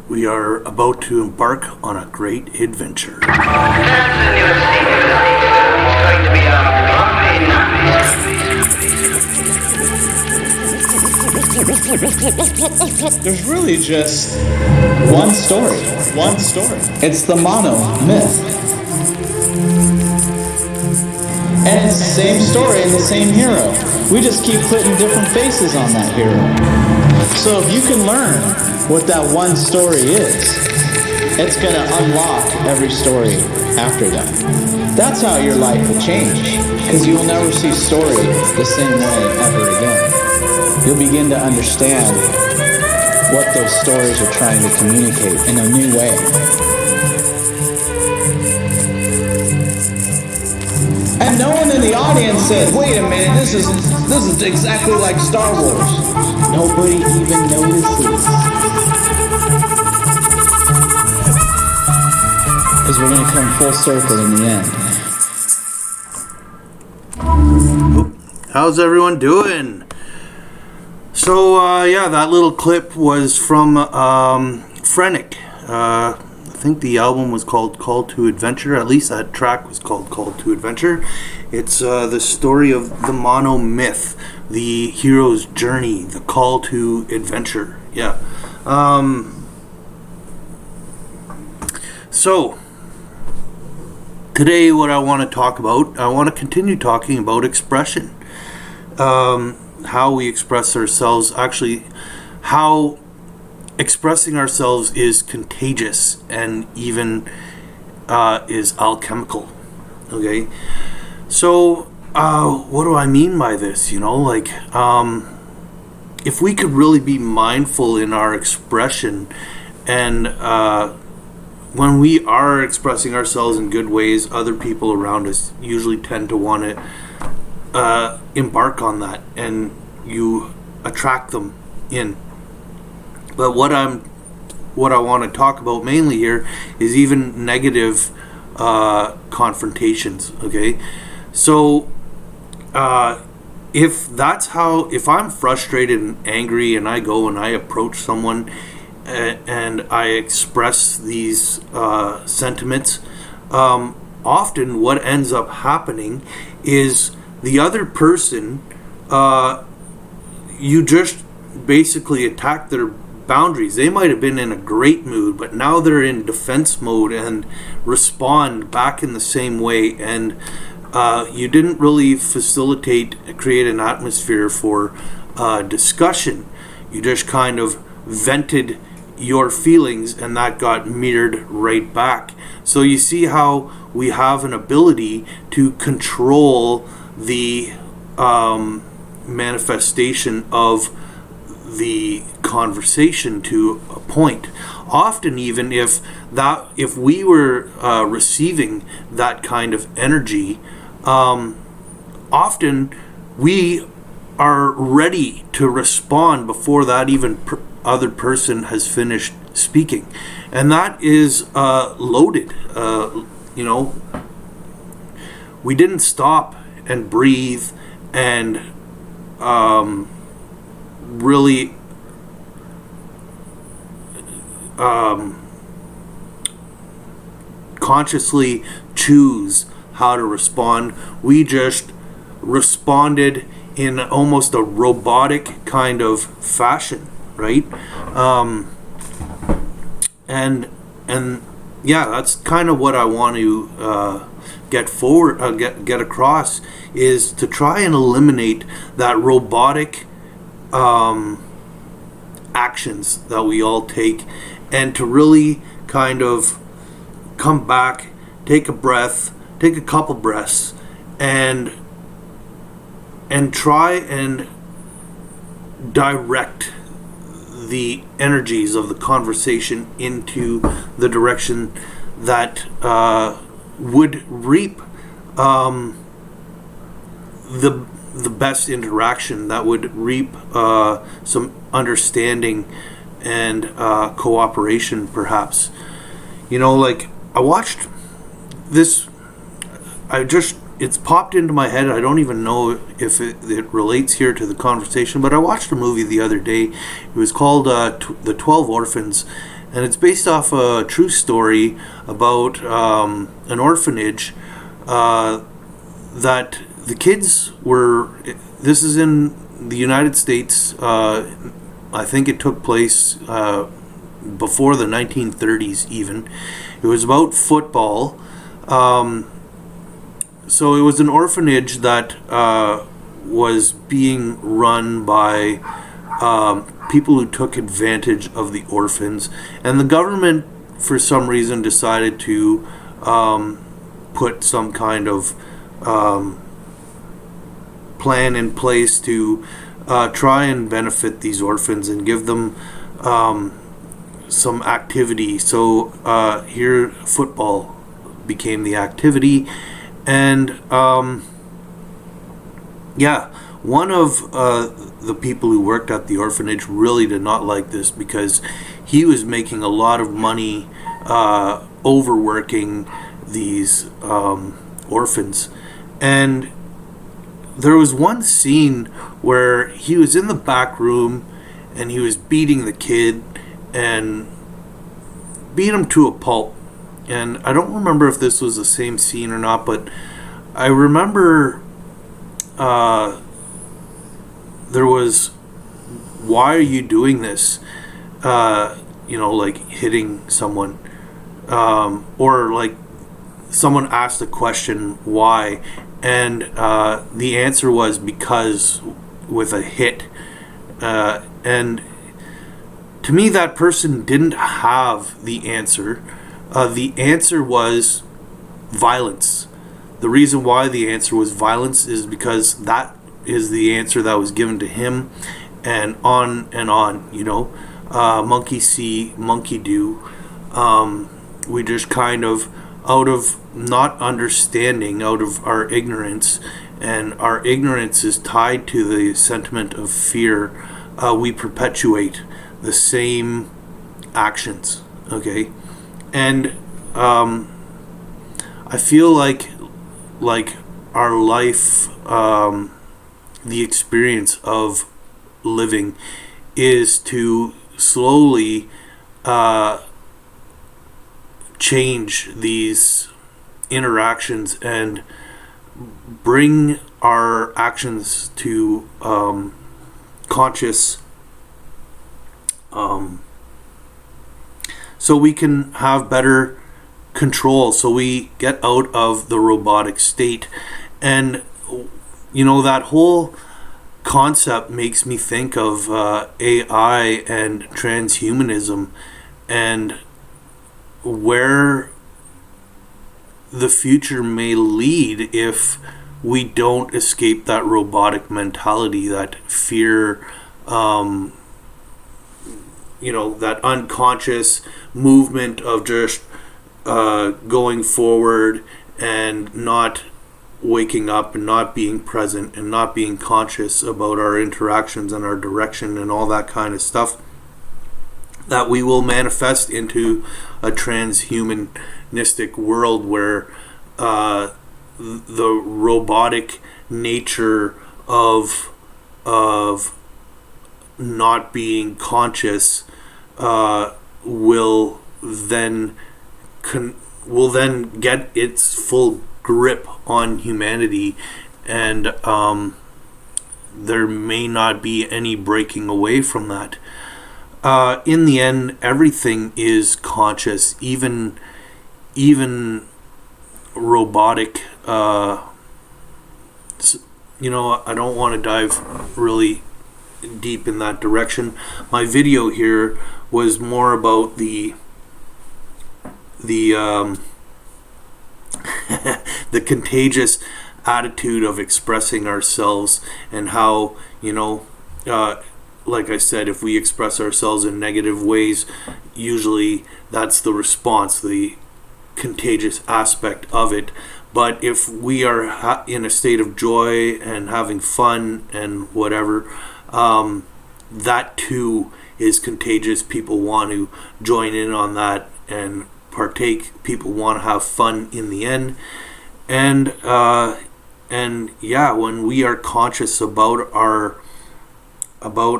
We are about to embark on a great adventure. There's really just one story. It's the mono myth. And it's the same story and the same hero. We just keep putting different faces on that hero. So if you can learn what that one story is, it's going to unlock every story after that. That's how your life will change, because you will never see story the same way ever again. You'll begin to understand what those stories are trying to communicate in a new way. And no one in the audience said, wait a minute, this is exactly like Star Wars. Nobody even notices. Because we're going to come full circle in the end. How's everyone doing? So, that little clip was from Frenic. I think the album was called Call to Adventure. At least that track was called Call to Adventure. It's the story of the mono myth, the hero's journey, the call to adventure. Yeah. So, today what I want to talk about, I want to continue talking about expression. How we express ourselves, actually how expressing ourselves is contagious and even is alchemical. Okay, so what do I mean by this? If we could really be mindful in our expression, and when we are expressing ourselves in good ways, other people around us usually tend to want to embark on that, and you attract them in. But what I want to talk about mainly here is even negative confrontations. Okay, so if I'm frustrated and angry and I go and I approach someone and I express these sentiments, often what ends up happening is the other person, you just basically attack their boundaries. They might have been in a great mood, but now they're in defense mode and respond back in the same way, and you didn't really create an atmosphere for discussion. You just kind of vented your feelings, and that got mirrored right back. So you see how we have an ability to control the manifestation of the conversation to a point. Often, even if we were receiving that kind of energy, often we are ready to respond before that even other person has finished speaking, and that is loaded. We didn't stop and breathe and really consciously choose how to respond. We just responded in almost a robotic kind of fashion, right? And that's kind of what I want to get across, is to try and eliminate that robotic actions that we all take, and to really kind of come back, take a couple breaths, and try and direct the energies of the conversation into the direction that would reap the best interaction, that would reap some understanding and cooperation, perhaps. I watched this. I just it's popped into my head. I don't even know if it relates here to the conversation, but I watched a movie the other day. It was called The 12 Orphans, and it's based off a true story about an orphanage that the kids were. This is in the United States. I think it took place before the 1930s even. It was about football. So it was an orphanage that was being run by people who took advantage of the orphans, and the government for some reason decided to put some kind of plan in place to try and benefit these orphans and give them some activity. So here football became the activity. And one of the people who worked at the orphanage really did not like this, because he was making a lot of money overworking these orphans. And there was one scene where he was in the back room and he was beating the kid and beat him to a pulp. And I don't remember if this was the same scene or not, but I remember there was, why are you doing this? Like hitting someone. Or like someone asked the question, why? And the answer was because, with a hit. And to me, that person didn't have the answer. The answer was violence. The reason why the answer was violence is because that is the answer that was given to him, and on, monkey see, monkey do. We just kind of, out of not understanding, out of our ignorance, and our ignorance is tied to the sentiment of fear, we perpetuate the same actions, okay? And I feel like our life, the experience of living, is to slowly change these interactions and bring our actions to conscious, so we can have better control, so we get out of the robotic state. And that whole concept makes me think of AI and transhumanism, and where the future may lead if we don't escape that robotic mentality, that fear, that unconscious movement of just going forward and not waking up and not being present and not being conscious about our interactions and our direction and all that kind of stuff, that we will manifest into a transhumanistic world where the robotic nature of not being conscious will then get its full grip on humanity, and there may not be any breaking away from that. In the end, everything is conscious, even robotic. I don't want to dive really deep in that direction. My video here was more about the the contagious attitude of expressing ourselves, and how, like I said, if we express ourselves in negative ways, usually that's the response, the contagious aspect of it. But if we are in a state of joy and having fun and whatever, that too is contagious. People want to join in on that and partake. People want to have fun in the end. And and yeah, when we are conscious about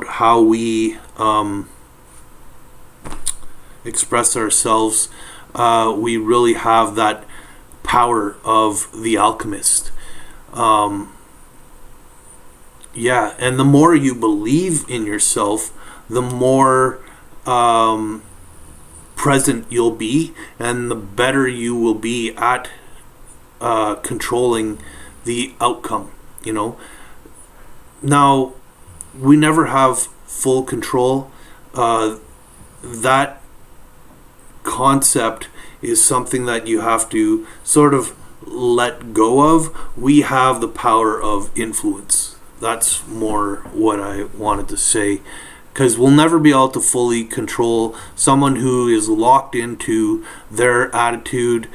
how we express ourselves, we really have that power of the alchemist. Yeah, and the more you believe in yourself, the more present you'll be, and the better you will be at controlling the outcome. Now, we never have full control. That concept is something that you have to sort of let go of. We have the power of influence. That's more what I wanted to say, because we'll never be able to fully control someone who is locked into their attitude.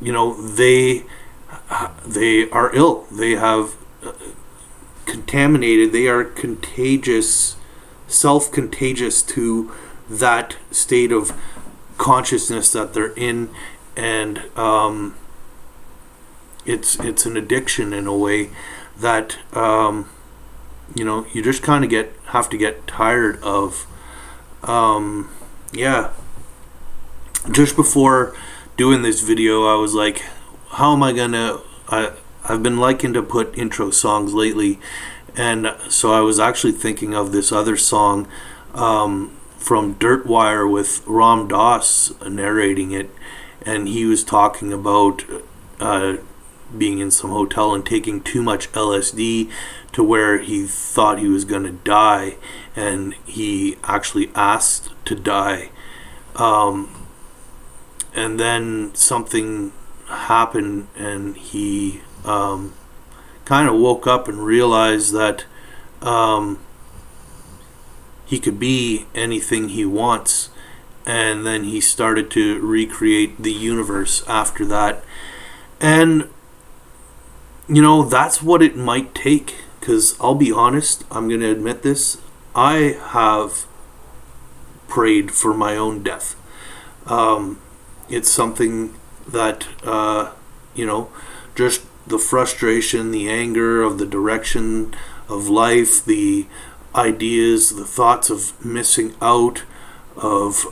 They are ill. They have contaminated. They are contagious, self-contagious to that state of consciousness that they're in, and it's an addiction in a way that you just kind of have to get tired of. Yeah. Just before doing this video, I was like, how am I gonna? I've been liking to put intro songs lately, and so I was actually thinking of this other song from Dirtwire with Ram Dass narrating it, and he was talking about being in some hotel and taking too much LSD to where he thought he was going to die, and he actually asked to die. And then something happened, and he kind of woke up and realized that he could be anything he wants. And then he started to recreate the universe after that. And that's what it might take, because I'll be honest, I'm going to admit this, I have prayed for my own death. It's something that just the frustration, the anger of the direction of life, the ideas, the thoughts of missing out, of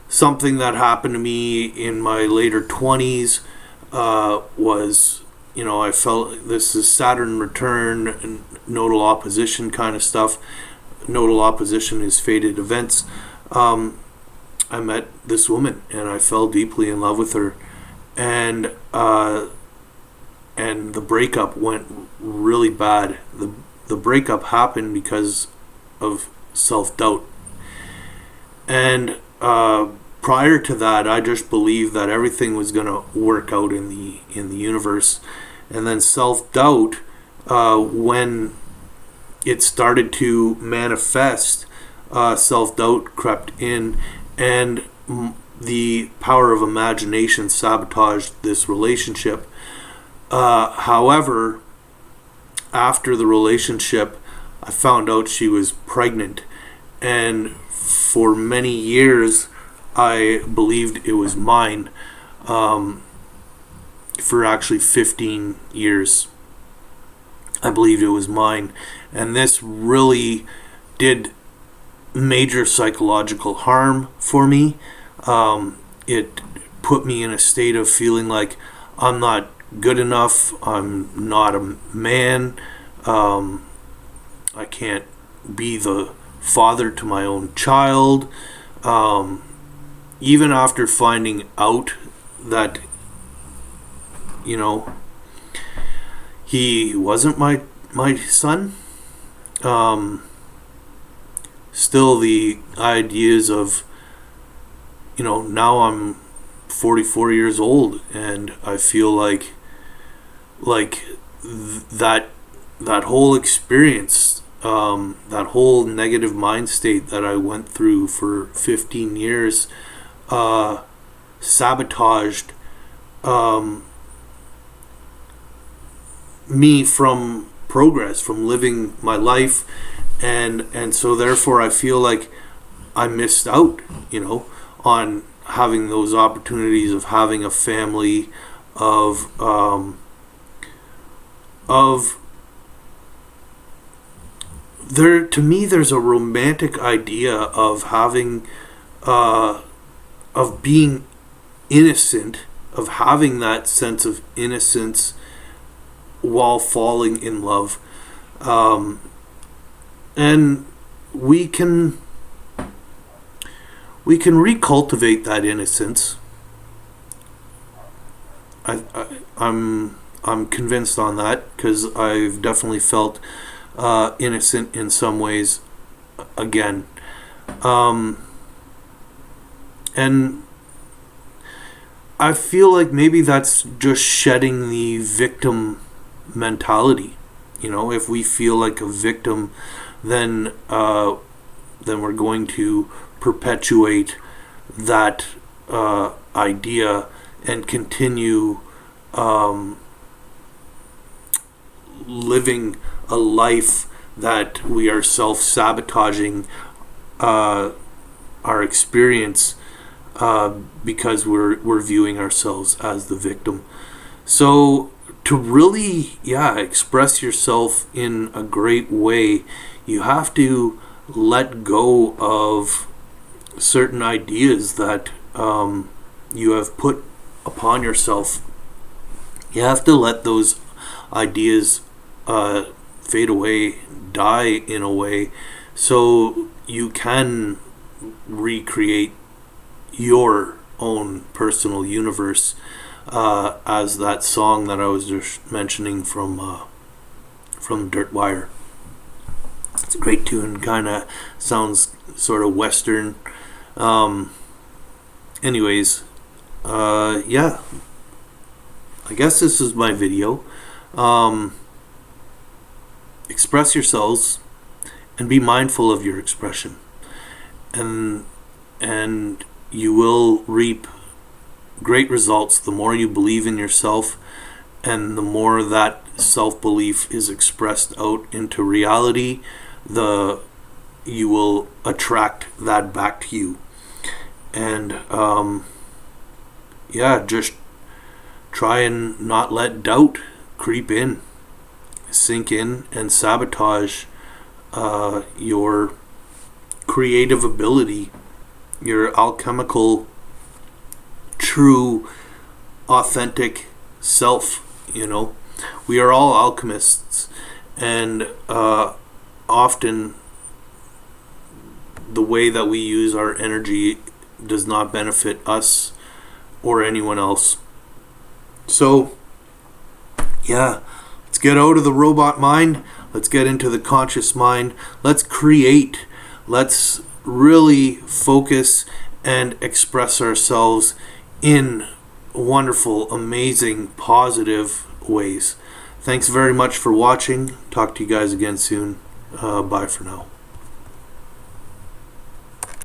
something that happened to me in my later 20s was, I felt this is Saturn return and nodal opposition kind of stuff. Nodal opposition is fated events. I met this woman and I fell deeply in love with her, and the breakup went really bad. The breakup happened because of self-doubt, and prior to that, I just believed that everything was going to work out in the universe. And then self-doubt, when it started to manifest, self-doubt crept in, and the power of imagination sabotaged this relationship. However, after the relationship, I found out she was pregnant, and for many years I believed it was mine. For actually 15 years I believed it was mine, and this really did major psychological harm for me. It put me in a state of feeling like I'm not good enough, I'm not a man, I can't be the father to my own child. Even after finding out that he wasn't my son, still the ideas of now I'm 44 years old, and I feel like that whole experience, that whole negative mind state that I went through for 15 years sabotaged me from progress, from living my life, and so therefore I feel like I missed out on having those opportunities of having a family, of there, to me, there's a romantic idea of having of being innocent, of having that sense of innocence while falling in love. And we can recultivate that innocence. I'm convinced on that, because I've definitely felt innocent in some ways again. And I feel like maybe that's just shedding the victim mentality. You know, if we feel like a victim, then we're going to perpetuate that idea and continue living a life that we are self-sabotaging our experience because we're viewing ourselves as the victim. So to really, express yourself in a great way, you have to let go of certain ideas that you have put upon yourself. You have to let those ideas fade away, die in a way, so you can recreate your own personal universe, as that song that I was just mentioning from Dirt Wire. It's a great tune, kind of sounds sort of Western. Anyways, I guess this is my video. Express yourselves and be mindful of your expression, and you will reap great results the more you believe in yourself, and the more that self-belief is expressed out into reality, you will attract that back to you. And just try and not let doubt creep in, sink in, and sabotage your creative ability, your alchemical, true, authentic self. You know, we are all alchemists, and often the way that we use our energy does not benefit us or anyone else. So let's get out of the robot mind, let's get into the conscious mind, let's create, let's really focus and express ourselves in wonderful, amazing, positive ways. Thanks very much for watching. Talk to you guys again soon. Bye for now.